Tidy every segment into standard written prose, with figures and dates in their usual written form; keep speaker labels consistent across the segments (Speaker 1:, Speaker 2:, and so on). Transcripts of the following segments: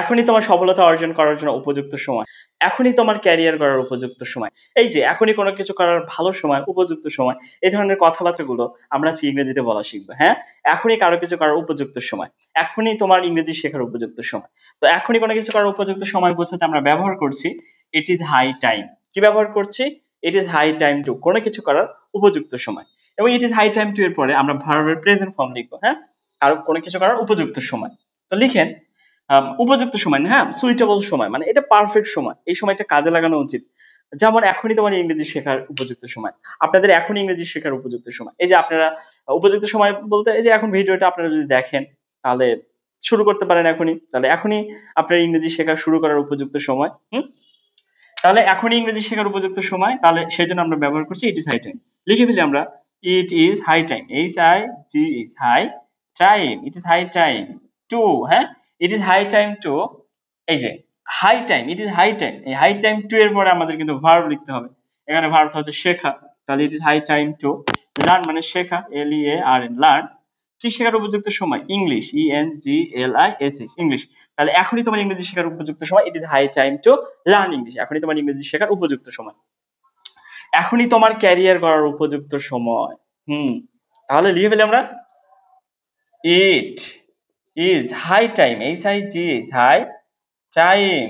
Speaker 1: এখনই তোমার সফলতা অর্জন করার জন্য উপযুক্ত সময়। এখনই তোমার ক্যারিয়ার গড়ার উপযুক্ত সময়। এই যে এখনই কোনো কিছু করার ভালো সময়, উপযুক্ত সময়। এই ধরনের কথাবার্তাগুলো আমরা আজকে ইংরেজিতে বলা শিখব। হ্যাঁ? এখনই কারো কিছু করার উপযুক্ত সময়। এখনই তোমার ইংরেজি শেখার উপযুক্ত সময়। তো এখনই কোনো কিছু করার উপযুক্ত সময় বোঝাতে আমরা ব্যবহার করছি ইট ইস হাই টাইম। কি ব্যবহার করছি? ইট ইস হাই টাইম টু কোনো কিছু করার উপযুক্ত সময়। এবং ইট ইস হাই টাইম টু এর পরে আমরা ভার্বের প্রেজেন্ট ফর্ম লিখব। হ্যাঁ? কারো কোনো কিছু করার উপযুক্ত সময়। তো লিখেন উপযুক্ত সময় না, হ্যাঁ, সুইটেবল সময় মানে এটা পারফেক্ট সময়। এই সময়টা কাজে লাগানো উচিত। যেমন এখনই তোমার ইংরেজি শেখার উপযুক্ত সময়। আপনাদের এখনই ইংরেজি শেখার উপযুক্ত সময়। এই যে আপনারা উপযুক্ত সময় বলতে এই যে এখন ভিডিওটা আপনারা যদি দেখেন তাহলে শুরু করতে পারেন এখনই। তাহলে এখনই আপনার ইংরেজি শেখা শুরু করার উপযুক্ত সময়। হুম? তাহলে এখনই ইংরেজি শেখার উপযুক্ত সময়। তাহলে সেজন্য আমরা ব্যবহার করছি ইট ইস হাই টাইম। লিখে ফেলি আমরা it is high time. HIG high time. It is high time to, হ্যাঁ? It is high time to এই যে high time, it is high time. এই হাই টাইম টু এর পরে আমাদের কিন্তু ভার্ব লিখতে হবে। এখানে ভার্বটা হচ্ছে শেখা। তাহলে ইট is high time to learn মানে শেখা LEARN লার্ন। কি শেখার উপযুক্ত সময়? English ENGLISH English. তাহলে এখনই তোমার ইংরেজি শেখার উপযুক্ত সময়। ইট is high time to learn English. এখনই তোমার ইংরেজি শেখার উপযুক্ত সময়। এখনই তোমার ক্যারিয়ার গড়ার উপযুক্ত সময়। তাহলে লিখে ফেলি আমরা it is high time HIGH high time.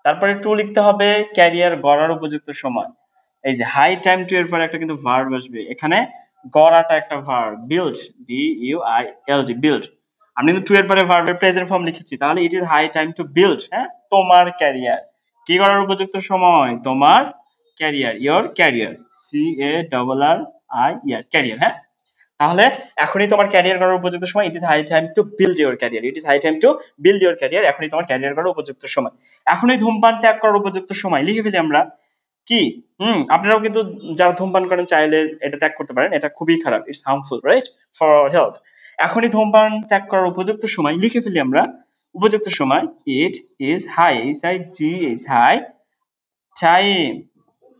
Speaker 1: তারপরে টু লিখতে হবে ক্যারিয়ার গড়ার উপযুক্ত সময়। এই যে হাই টাইম টু এর পরে একটা কিন্তু ভার্ব আসবে। এখানে গড়াটা একটা ভার্ব বিল্ড BUILD বিল্ড। আমি কিন্তু টু এর পরে ভার্বের প্রেজেন্ট ফর্ম লিখেছি। তাহলে it is high time to build, হ্যাঁ, তোমার ক্যারিয়ার। কি করার উপযুক্ত সময়? তোমার career, your career CARRIER career, হ্যাঁ। তাহলে এখনই তোমার ক্যারিয়ার করার উপযুক্ত সময়। It is high time to build your career. It is high time to build your career. এখনই তোমার ক্যারিয়ার করার উপযুক্ত সময়। এখনই ধূমপান ত্যাগ করার উপযুক্ত সময়। লিখে ফেলি আমরা কি আপনারাও কিন্তু যারা ধূমপান করেন চাইলে এটা ত্যাগ করতে পারেন। এটা খুবই খারাপ, it's harmful right for health. এখনই ধূমপান ত্যাগ করার উপযুক্ত সময়। লিখে ফেলি আমরা উপযুক্ত সময় it is high HIGH high time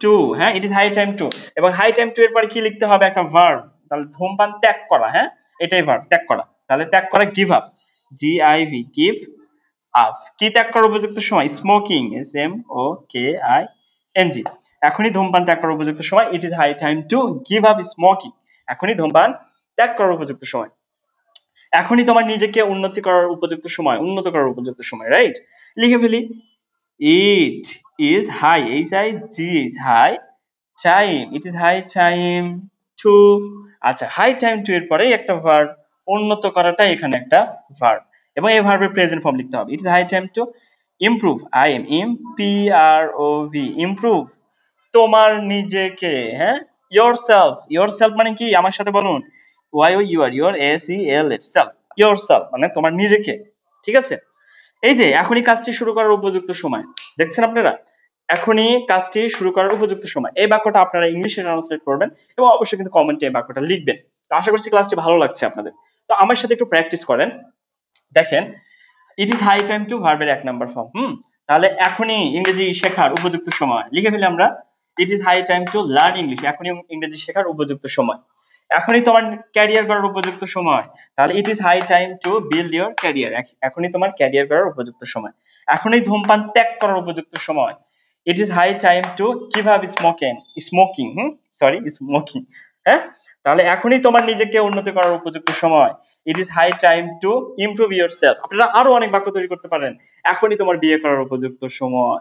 Speaker 1: to, হ্যাঁ, it is high time to. এবং হাই টাইম টু এর পরে কি লিখতে হবে? একটা ভার্ব। তাহলে ধূমপান ত্যাগ করা, হ্যাঁ, এটাই ভার্ব, ত্যাগ করা। তাহলে ত্যাগ করা give up GIV give up. কি ত্যাগ করার উপযুক্ত সময়? Smoking SMOKING। এখনই ধূমপান ত্যাগ করার উপযুক্ত সময়। It is high time to give up smoking. এখনই ধূমপান ত্যাগ করার উপযুক্ত সময়। এখনই তোমার নিজেকে উন্নতি করার উপযুক্ত সময়, উন্নত করার উপযুক্ত সময়, রাইট? লিখে ফেলি it is high HIGH high time. It is high time to, আচ্ছা, হাই টাইম টু এর পরে একটা ভার্ব, উন্নত করাটা এখানে একটা ভার্ব এবং এই ভার্বের প্রেজেন্ট ফর্ম লিখতে হবে। It is high time to improve IMPROV improve তোমার নিজেকে, হ্যাঁ, yourself মানে কি? আমার সাথে বলুন YOUR সেলফ, yourself মানে তোমার নিজেকে, ঠিক আছে? এই যে এখনই কাজটি শুরু করার উপযুক্ত সময়। দেখছেন আপনারা? এখনই কাজটি শুরু করার উপযুক্ত সময়। এই বাক্যটা আপনারা ইংলিশে ট্রান্সলেট করবেন এবং অবশ্যই কিন্তু কমেন্টে এই বাক্যটা লিখবেন। তো আশা করছি ক্লাসটি ভালো লাগছে আপনাদের। তো আমার সাথে একটু প্র্যাকটিস করেন। দেখেন it is high time to ভার্বের 1 নাম্বার ফর্ম। তাহলে এখনই ইংরেজি শেখার উপযুক্ত সময়। লিখে ফেলি আমরা it is high time to learn English. এখনই ইংরেজি শেখার উপযুক্ত সময়। এখনই তোমার ক্যারিয়ার করার উপযুক্ত সময়। তাহলে it is high time to build your career. এখনই তোমার ক্যারিয়ার করার উপযুক্ত সময়। এখনই ধূমপান ত্যাগ করার উপযুক্ত সময়। It is high time to give up smoking, হ্যাঁ। তাহলে এখনই তোমার নিজেকে উন্নতি করার উপযুক্ত সময়। It is high time to improve yourself. আপনারা আরো অনেক বাক্য তৈরি করতে পারেন। এখনই তোমার বিয়ে করার উপযুক্ত সময়।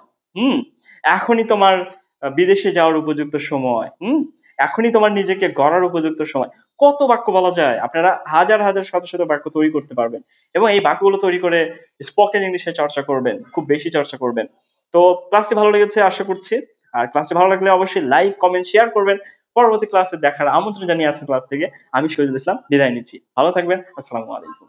Speaker 1: এখনই তোমার বিদেশে যাওয়ার উপযুক্ত সময়। এখনই তোমার নিজেকে গড়ার উপযুক্ত সময়। কত বাক্য বলা যায়? আপনারা হাজার হাজার শত শত বাক্য তৈরি করতে পারবেন এবং এই বাক্যগুলো তৈরি করে স্পোকেন ইংলিশে চর্চা করবেন, খুব বেশি চর্চা করবেন। তো ক্লাসটি ভালো লেগেছে আশা করছি। আর ক্লাসটি ভালো লাগলে অবশ্যই লাইক, কমেন্ট, শেয়ার করবেন। পরবর্তী ক্লাসে দেখার আমন্ত্রণ জানিয়ে আজকের ক্লাস থেকে আমি শহীদুল ইসলাম বিদায় নিচ্ছি। ভালো থাকবেন। আসসালামু আলাইকুম।